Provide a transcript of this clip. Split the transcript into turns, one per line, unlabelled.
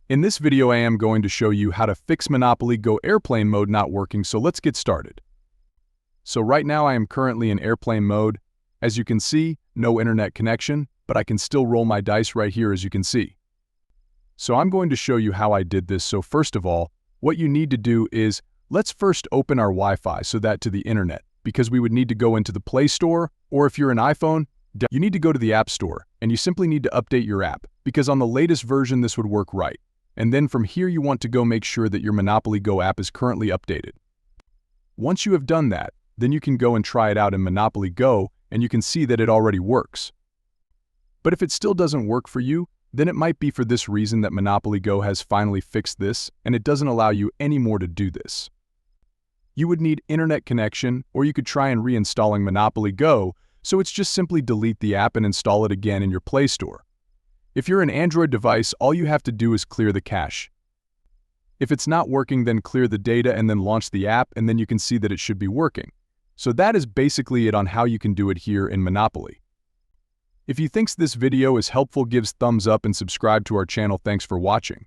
In this video I am going to show you how to fix Monopoly Go airplane mode not working, so let's get started. So right now I am currently in airplane mode. As you can see, no internet connection, but I can still roll my dice right here as you can see. So I'm going to show you how I did this. So first of all, what you need to do is, let's first open our Wi-Fi so that to the internet, because we would need to go into the Play Store, or if you're an iPhone, you need to go to the App Store, and you simply need to update your app, because on the latest version this would work right. And then from here you want to go make sure that your Monopoly Go app is currently updated. Once you have done that, then you can go and try it out in Monopoly Go, and you can see that it already works. But if it still doesn't work for you, then it might be for this reason that Monopoly Go has finally fixed this, and it doesn't allow you anymore to do this. You would need internet connection, or you could try and reinstalling Monopoly Go, so it's just simply delete the app and install it again in your Play Store. If you're an Android device, all you have to do is clear the cache. If it's not working, then clear the data and then launch the app, and then you can see that it should be working. So that is basically it on how you can do it here in Monopoly. If you think this video is helpful, give thumbs up and subscribe to our channel. Thanks for watching.